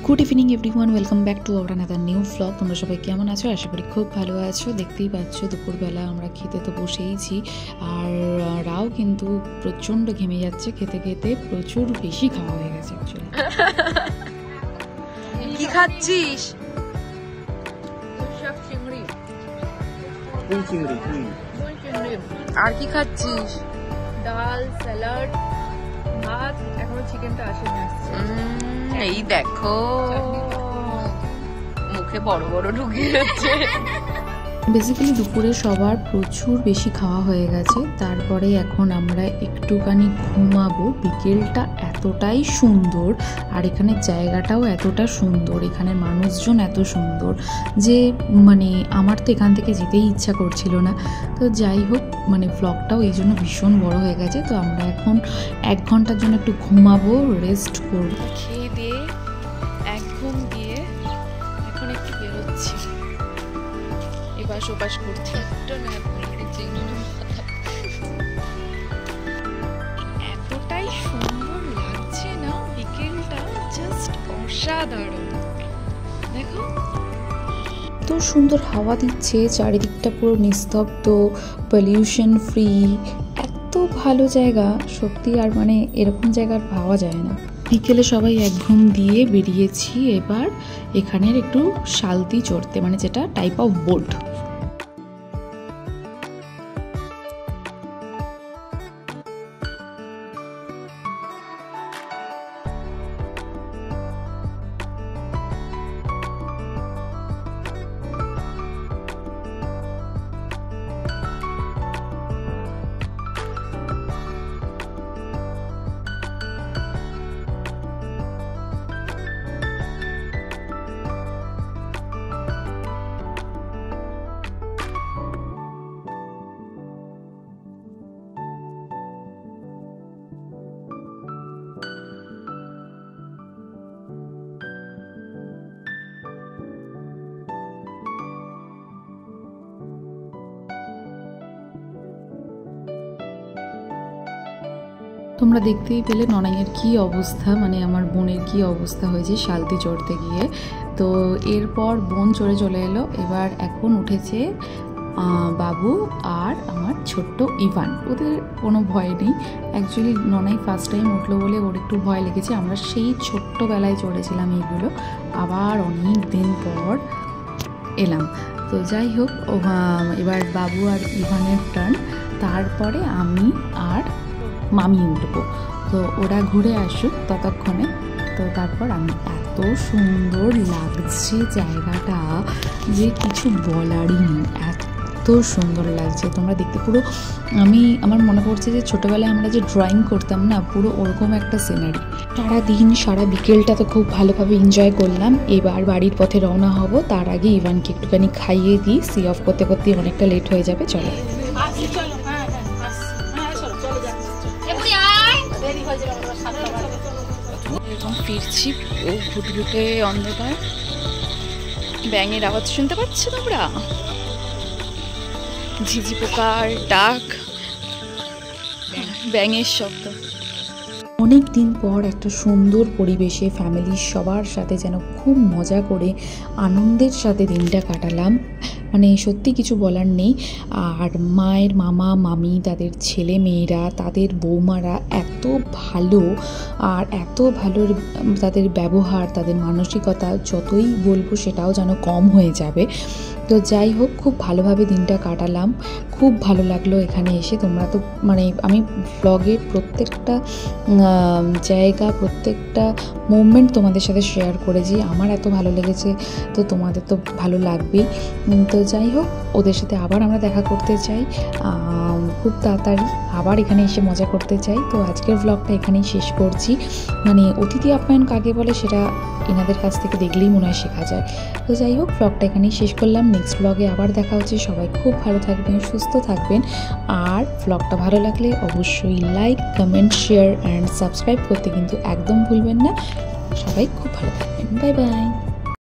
Good evening everyone, welcome back to our another new blog. তোমরা সবাই কেমন আছো? আশা করি খুব ভালো আছো। দেখতেই পাচ্ছ দুপুরবেলা আমরা খেতে তো বসেইছি, আর রাও কিন্তু প্রচণ্ড ঘেমে যাচ্ছে। খেতে খেতে প্রচুর বেশি খাওয়া হয়ে গেছে অ্যাকচুয়ালি। কি খাচ্ছিস? আর কি খাচ্ছিস? ডাল, স্যালাড, ভাত, এখনো চিকেনটা আসেনি, আসছে। এই দেখো মুখে বড় বড় ঢুকে যাচ্ছে। বেসিক্যালি দুপুরে সবার প্রচুর বেশি খাওয়া হয়ে গেছে। তারপরে এখন আমরা একটুখানি ঘুমাবো। বিকেলটা এতটাই সুন্দর, আর এখানে জায়গাটাও এতটা সুন্দর, এখানের মানুষজন এত সুন্দর যে মানে আমার তো এখান থেকে যেতেই ইচ্ছা করছিল না। তো যাই হোক, মানে ব্লগটাও এই জন্য ভীষণ বড় হয়ে গেছে। তো আমরা এখন 1 ঘন্টার জন্য একটু ঘুমাবো, রেস্ট করবো। খেয়ে দিয়ে 1 ঘুম দিয়ে এখন একটু বেরোচ্ছি, এপাশ ওপাশ করছি। এতটাই সুন্দর লাগছে না বিকেলটা, জাস্ট অসাধারণ। দেখো এত সুন্দর হাওয়া দিচ্ছে, চারিদিকটা পুরো নিস্তব্ধ, পলিউশন ফ্রি, এত ভালো জায়গা সত্যি। আর মানে এরকম জায়গা আর পাওয়া যায় না। বিকেলে সবাই 1 ঘুম দিয়ে বেরিয়েছি এবার এখানের একটু শালতি চড়তে, মানে যেটা টাইপ অফ বোট। তোমরা দেখতেই পেলে ননাইয়ের কি অবস্থা, মানে আমার বোনের কি অবস্থা হয়েছে শালতি চড়তে গিয়ে। তো এরপর বোন চলে এলো। এবার এখন উঠেছে বাবু আর আমার ছোট্ট ইভান। ওদের কোনো ভয় নেই। অ্যাকচুয়ালি ননাই ফার্স্ট টাইম উঠলো বলে ওর একটু ভয় লেগেছে। আমরা সেই ছোট্টবেলায় চড়েছিলাম এইগুলো, আবার অনেক দিন পর এলাম। তো যাই হোক, এবার বাবু আর ইভানের টার্ন, তারপরে আমি আর মামি উঠবো। তো ওরা ঘুরে আসুক ততক্ষণে। তো তারপর আমি, এত সুন্দর লাগছে জায়গাটা যে কিছু বলারই নেই, এত সুন্দর লাগছে। তোমরা দেখতে পুরো আমার মনে পড়ছে যে ছোটোবেলায় আমরা যে ড্রয়িং করতাম না, পুরো ওরকম একটা সিনারি। সারাদিন সারা বিকেলটা তো খুব ভালোভাবে এনজয় করলাম। এবার বাড়ির পথে রওনা হব। তার আগে ইভানকে একটুখানি খাইয়ে দিই, সি অফ করতে করতে অনেকটা লেট হয়ে যাবে। চলো এরকম ফিরছি, ও ঘুটঘুটে অন্ধকার। ব্যাঙের আওয়াজ শুনতে পাচ্ছ তোমরা? ঝিঝি পোকার ডাক, ব্যাঙের শব্দ। অনেক দিন পর একটা সুন্দর পরিবেশে ফ্যামিলির সবার সাথে যেন খুব মজা করে আনন্দের সাথে দিনটা কাটালাম। মানে সত্যি কিছু বলার নেই। আর মায়ের মামা মামি, তাদের ছেলে মেয়েরা, তাদের বৌমারা এত ভালো, আর এত ভালো তাদের ব্যবহার, তাদের মানসিকতা, যতই বলবো সেটাও যেন কম হয়ে যাবে। তো যাই হোক, খুব ভালোভাবে দিনটা কাটালাম। খুব ভালো লাগলো এখানে এসে। তোমরা তো মানে আমি ব্লগের প্রত্যেকটা জায়গা, প্রত্যেকটা মোমেন্ট তোমাদের সাথে শেয়ার করেছি। আমার এত ভালো লেগেছে, তো তোমাদের তো ভালো লাগবেই। তো যাই হোক, ওদের সাথে আবার আমরা দেখা করতে চাই খুব তাড়াতাড়ি, আবার এখানে এসে মজা করতে চাই। তো আজকের ব্লগটা এখানেই শেষ করছি। মানে অতিথি আপ্যায়ন কাকে বলে সেটা এনাদের কাছ থেকে দেখলেই মনে হয় শেখা যায়। তো যাই হোক, ব্লগটা এখানেই শেষ করলাম। নেক্সট ব্লগে আবার দেখা হচ্ছে। সবাই খুব ভালো থাকবেন, সুস্থ থাকবেন। আর ব্লগটা ভালো লাগলে অবশ্যই like, comment, share and subscribe করতে কিন্তু একদম ভুলবেন না। সবাই খুব ভালো থাকবেন। Bye bye.